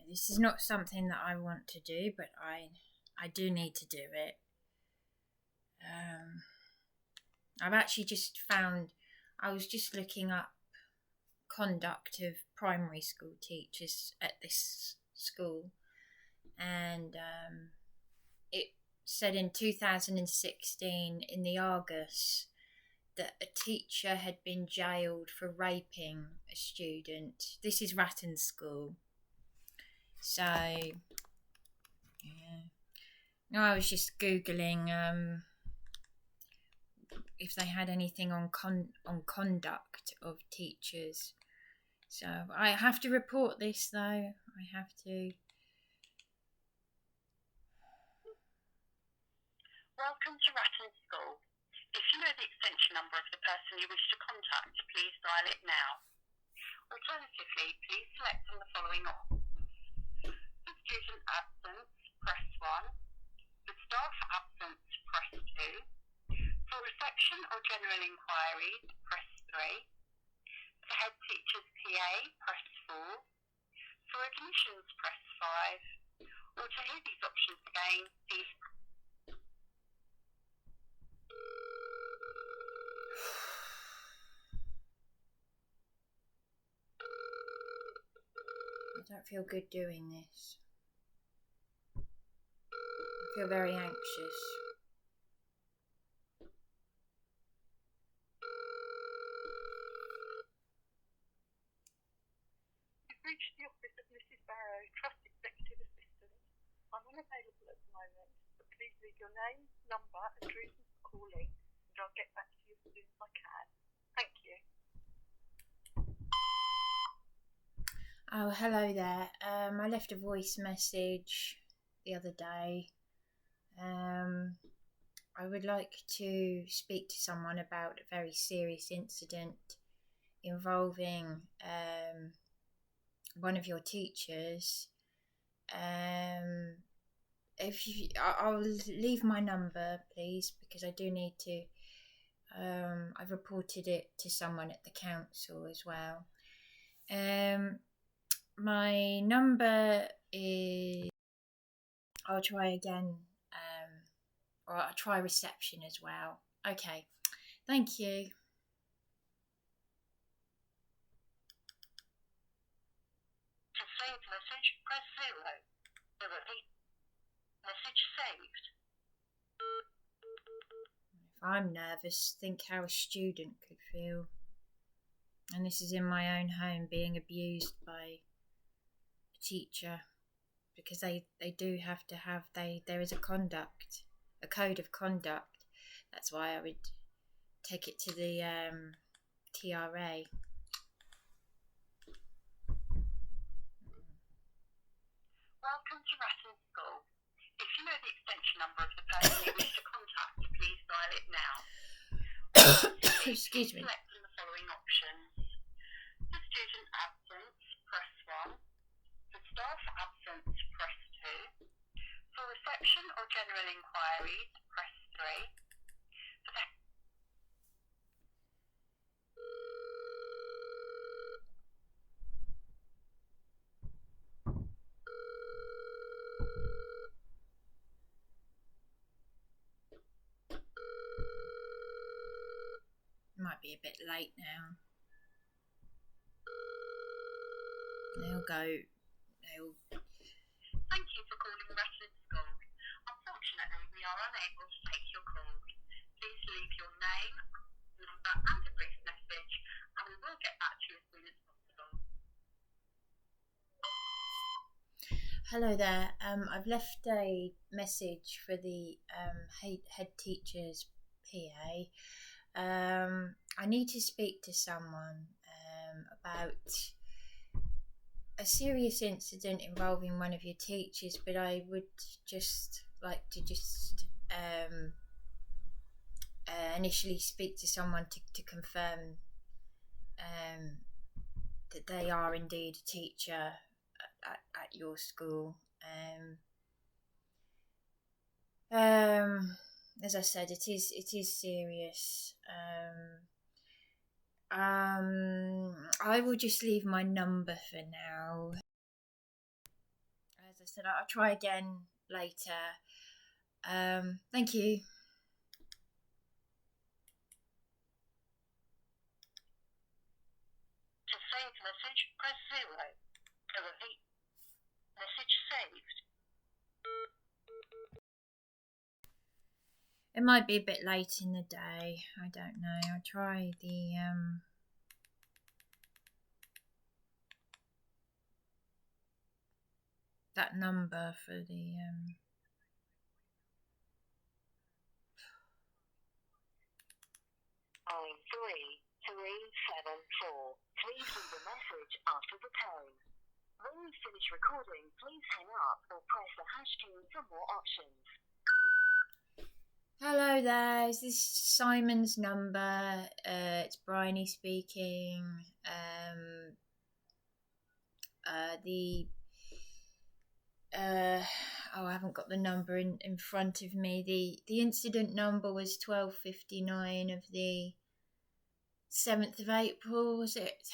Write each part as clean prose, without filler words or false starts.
this is not something that I want to do, but I do need to do it. I've actually just found, I was just looking up conduct of primary school teachers at this school, and it said in 2016 in the Argus that a teacher had been jailed for raping a student. This is Ratton School. So, yeah. No, I was just Googling if they had anything on conduct of teachers. So I have to report this, though. I have to. Welcome to Ratton School. If you know the extension number of the person you wish to contact, please dial it now. Alternatively, please select from the following options. For student absence, press 1. For staff absence, press 2. For reception or general inquiries, press 3. For head teacher's PA, press 4. For admissions, press 5. Or to hear these options again, please. I don't feel good doing this. I feel very anxious. You've reached the office of Mrs. Barrow, Trust Executive Assistant. I'm unavailable at the moment, but please leave your name, number and reason for calling, and I'll get back to you as soon as I can. Thank you. Oh, hello there. I left a voice message the other day. I would like to speak to someone about a very serious incident involving one of your teachers. I'll leave my number, please, because I do need to. I've reported it to someone at the council as well. My number is. I'll try again, or I'll try reception as well. Okay, thank you. To save message, press 0. To repeat, message saved. If I'm nervous, think how a student could feel. And this is in my own home, being abused by a teacher, because they do have to have, there is a code of conduct. That's why I would take it to the TRA. Welcome to Ratton School. If you know the extension number of the person you wish to contact, please dial it now. Excuse me. Select from the following options. For student absence, press 1. For staff absence, press 2. For reception or general inquiries, press 3. For the Might be a bit late now. They'll go. Thank you for calling Ratton School. Unfortunately, we are unable to take your call. Please leave your name, number and a brief message, and we will get back to you as soon as possible. Hello there. I've left a message for the head teacher's PA. I need to speak to someone about a serious incident involving one of your teachers, but I would just like to initially speak to someone to confirm that they are indeed a teacher at your school. As I said, it is serious. I will just leave my number for now. I said, I'll try again later. Thank you. To save message, press 0. To repeat, message saved. It might be a bit late in the day. I don't know. I'll try the that number for the 93374. Please leave a message after the tone. When you finish recording, please hang up or press the hash key for more options. Hello there, is this Simon's number? It's Bryony speaking. I haven't got the number in front of me. The incident number was 12:59 of the 7th of April, was it?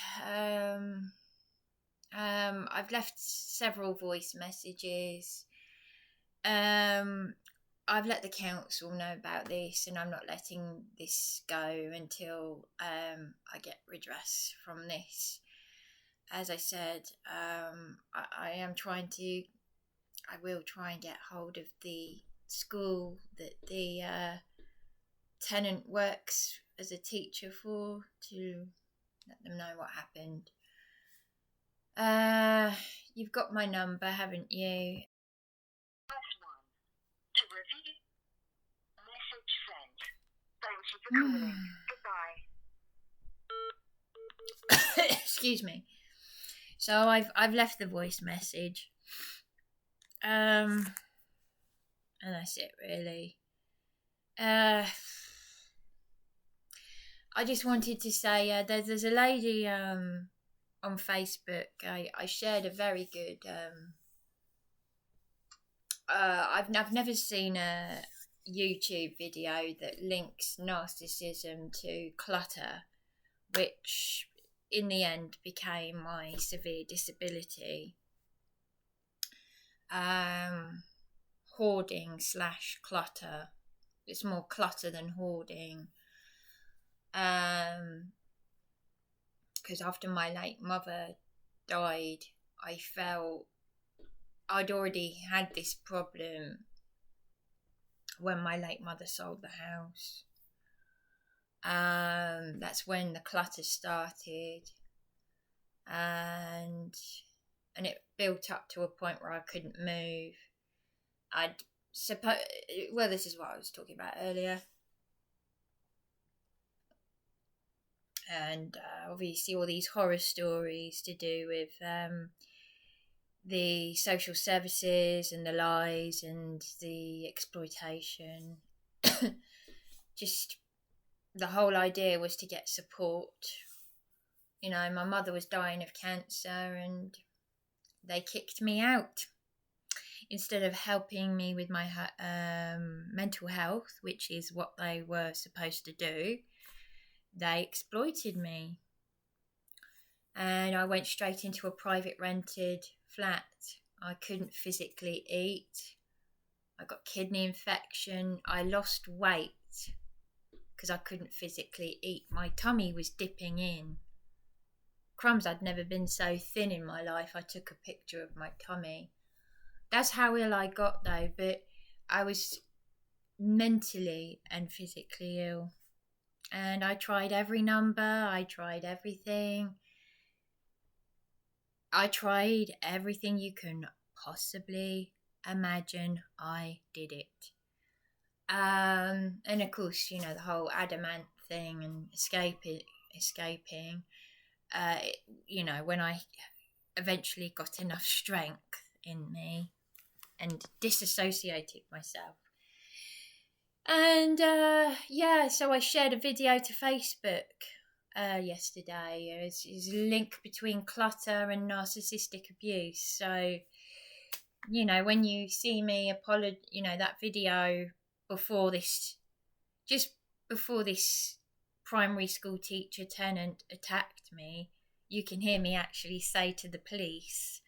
I've left several voice messages. I've let the council know about this, and I'm not letting this go until I get redress from this. As I said, I will try and get hold of the school that the tenant works as a teacher for, to let them know what happened. You've got my number, haven't you? Press 1. To review, message sent. Thank you for calling. Goodbye. Excuse me. So I've left the voice message. And that's it really. I just wanted to say there's a lady on Facebook. I shared a very good I've never seen a YouTube video that links narcissism to clutter, which in the end became my severe disability. Hoarding / clutter. It's more clutter than hoarding. Because after my late mother died, I felt I'd already had this problem when my late mother sold the house. That's when the clutter started, and it built up to a point where I couldn't move. This is what I was talking about earlier. And obviously all these horror stories to do with the social services and the lies and the exploitation. Just the whole idea was to get support. You know, my mother was dying of cancer and they kicked me out. Instead of helping me with my mental health, which is what they were supposed to do, they exploited me. And I went straight into a private rented flat. I couldn't physically eat. I got kidney infection. I lost weight because I couldn't physically eat. My tummy was dipping in. Crumbs, I'd never been so thin in my life. I took a picture of my tummy. That's how ill I got though, but I was mentally and physically ill. And I tried every number, I tried everything. I tried everything you can possibly imagine. I did it. And of course, you know, the whole adamant thing and escaping. You know, when I eventually got enough strength in me and disassociated myself. And so I shared a video to Facebook yesterday. It's a link between clutter and narcissistic abuse. So, you know, when you see me that video just before this primary school teacher tenant attacked me, you can hear me actually say to the police,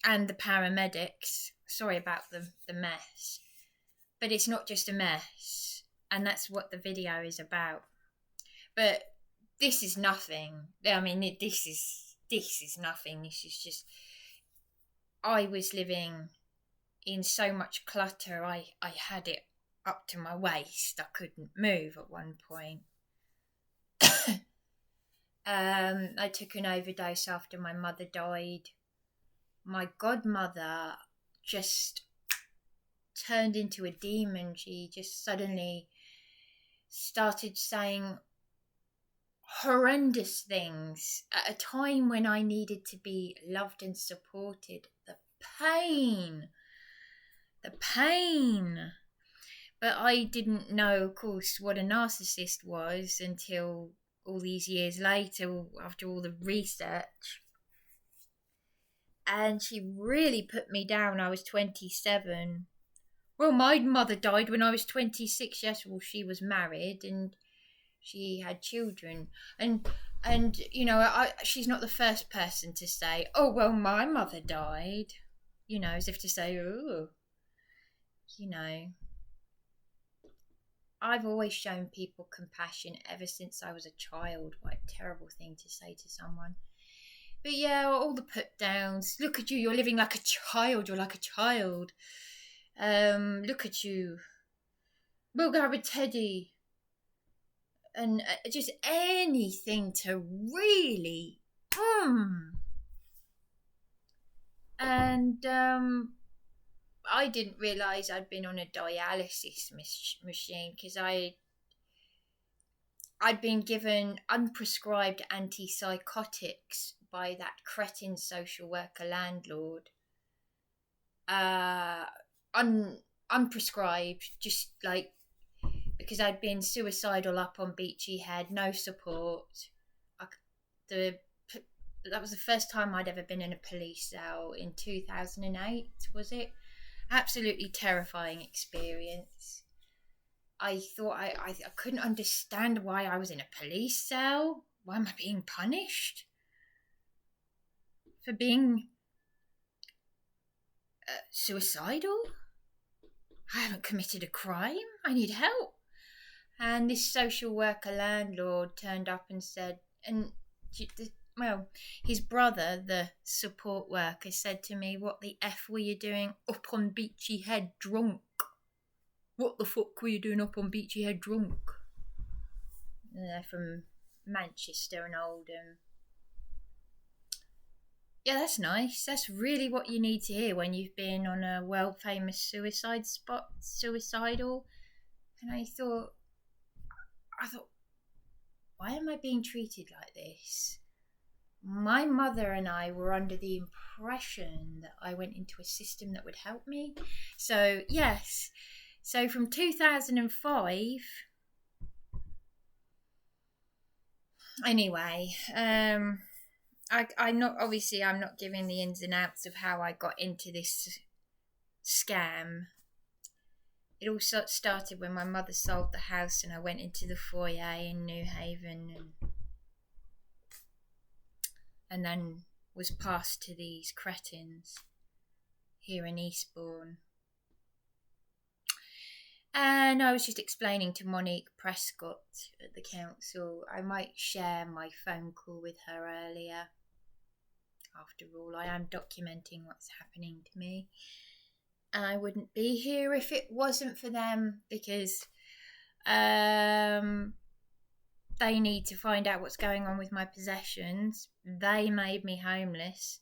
and the paramedics. Sorry about the mess, but it's not just a mess, and that's what the video is about. But this is nothing. I mean, this is nothing. This is just, I was living in so much clutter. I had it up to my waist. I couldn't move at one point. I took an overdose after my mother died. My godmother just turned into a demon. She just suddenly started saying horrendous things at a time when I needed to be loved and supported. The pain. But I didn't know, of course, what a narcissist was until all these years later, after all the research. And she really put me down. I was 27. Well, my mother died when I was 26. Yes, well, she was married and she had children. And you know, she's not the first person to say, oh, well, my mother died. You know, as if to say, oh, you know. I've always shown people compassion ever since I was a child. What a terrible thing to say to someone. But yeah, all the put downs. Look at you, you're living like a child. You're like a child. Look at you. We'll grab a teddy. And just anything to really. And I didn't realise I'd been on a dialysis machine because I'd been given unprescribed antipsychotics by that cretin social worker landlord. Unprescribed, just like because I'd been suicidal up on Beachy Head, no support. That was the first time I'd ever been in a police cell in 2008, was it? Absolutely terrifying experience. I thought I couldn't understand why I was in a police cell. Why am I being punished? For being suicidal? I haven't committed a crime. I need help. And this social worker landlord turned up and said, well, his brother, the support worker, said to me, what the F were you doing up on Beachy Head drunk? What the fuck were you doing up on Beachy Head drunk? They're from Manchester and Oldham. Yeah, that's nice. That's really what you need to hear when you've been on a world-famous suicide spot, suicidal. And I thought, why am I being treated like this? My mother and I were under the impression that I went into a system that would help me. So, yes. So, from 2005... Anyway, I'm not giving the ins and outs of how I got into this scam. It all started when my mother sold the house and I went into the foyer in New Haven and then was passed to these cretins here in Eastbourne. And I was just explaining to Monique Prescott at the council. I might share my phone call with her earlier. After all, I am documenting what's happening to me. And I wouldn't be here if it wasn't for them, because they need to find out what's going on with my possessions. They made me homeless.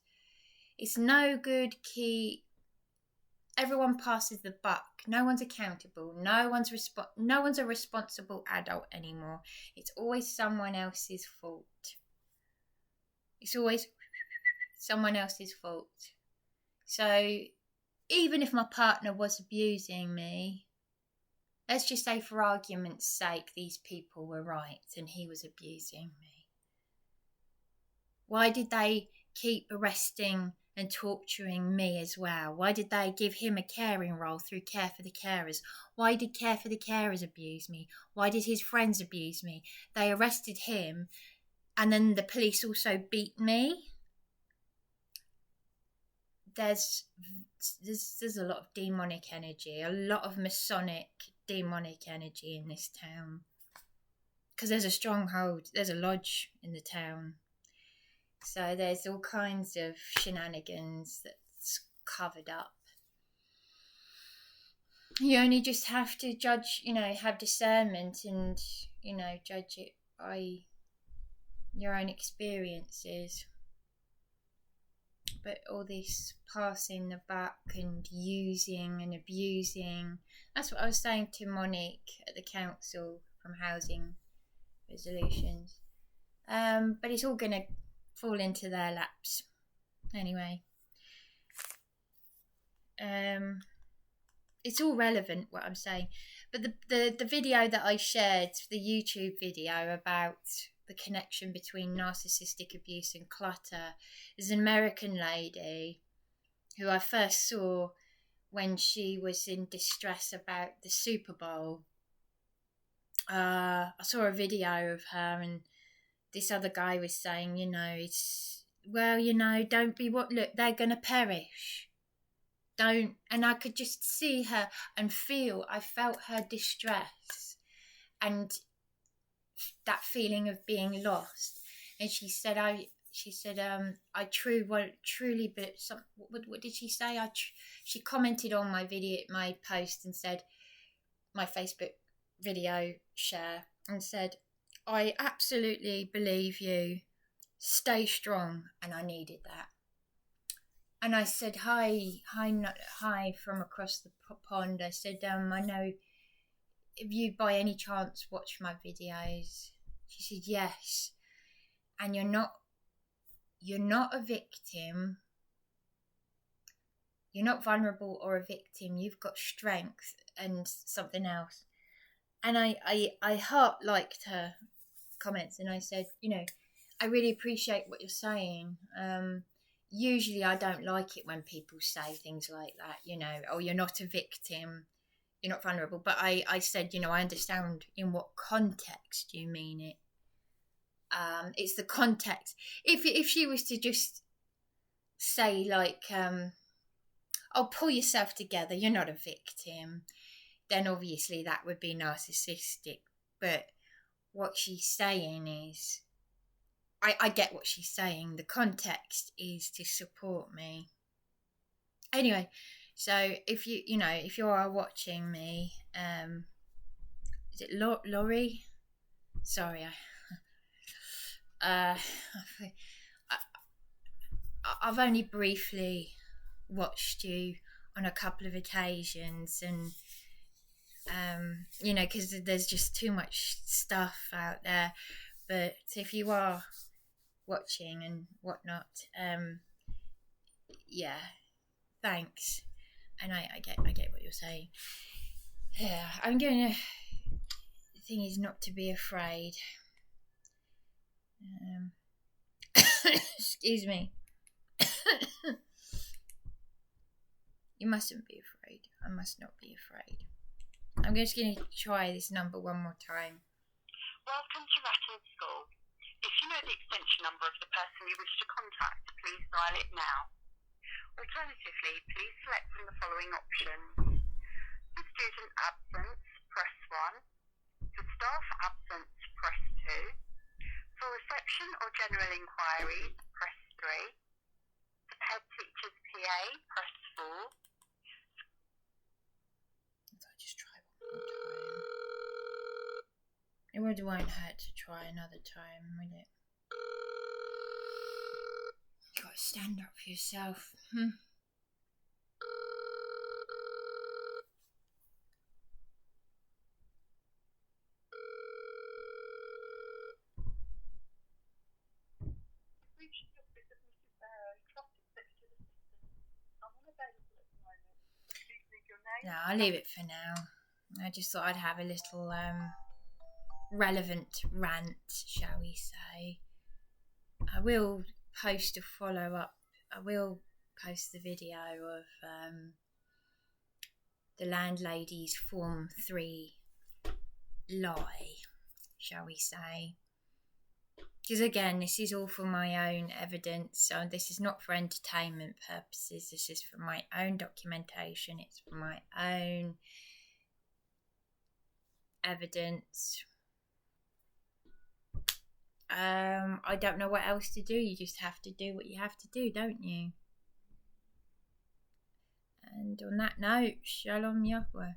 It's no good everyone passes the buck. No one's accountable. No one's a responsible adult anymore. It's always someone else's fault. It's always someone else's fault. So even if my partner was abusing me, let's just say for argument's sake these people were right and he was abusing me. Why did they keep arresting and torturing me as well? Why did they give him a caring role through Care for the Carers? Why did Care for the Carers abuse me? Why did his friends abuse me? They arrested him and then the police also beat me. there's a lot of demonic energy, a lot of Masonic demonic energy in this town. Because there's a stronghold, there's a lodge in the town. So there's all kinds of shenanigans that's covered up. You only just have to judge, have discernment and, judge it by your own experiences. But all this passing the buck and using and abusing, that's what I was saying to Monique at the council from Housing Resolutions. But it's all going to fall into their laps anyway. It's all relevant what I'm saying, but the video that I shared, the YouTube video about the connection between narcissistic abuse and clutter, is an American lady who I first saw when she was in distress about the Super Bowl. I saw a video of her, and this other guy was saying, don't be look, they're going to perish. Don't. And I could just see her and I felt her distress and that feeling of being lost. And she said, truly, but what did she say? She commented on my post and said, my Facebook video share, and said, I absolutely believe you. Stay strong. And I needed that. And I said, hi from across the pond. I said, I know if you by any chance watch my videos. She said, yes. And you're not a victim. You're not vulnerable or a victim. You've got strength and something else. And I heart-liked her comments, and I said, I really appreciate what you're saying. Usually I don't like it when people say things like that, oh, you're not a victim, you're not vulnerable. But I said, I understand in what context you mean it. It's the context. If she was to just say pull yourself together, you're not a victim, then obviously that would be narcissistic. But what she's saying is, I get what she's saying. The context is to support me. Anyway, so if you are watching me, is it Laurie? Sorry, I've only briefly watched you on a couple of occasions, and because there's just too much stuff out there. But if you are watching and whatnot, thanks. And I get what you're saying. Yeah, I'm going to. The thing is not to be afraid. Excuse me. You mustn't be afraid. I must not be afraid. I'm just going to try this number one more time. Welcome to Rattle School. If you know the extension number of the person you wish to contact, please dial it now. Alternatively, please select from the following options. For student absence, press 1. For staff absence, press 2. For reception or general inquiries, press 3. For the head teacher's PA, press 4. If I just try one more time. It won't hurt to try another time, will it? You gotta stand up for yourself. No, I'll leave it for now. I just thought I'd have a little relevant rant, shall we say. I will post a follow-up. I will post the video of the landlady's Form 3 lie, shall we say. Because again, this is all for my own evidence. So this is not for entertainment purposes. This is for my own documentation. It's for my own evidence. I don't know what else to do. You just have to do what you have to do, don't you? And on that note, Shalom Yahweh.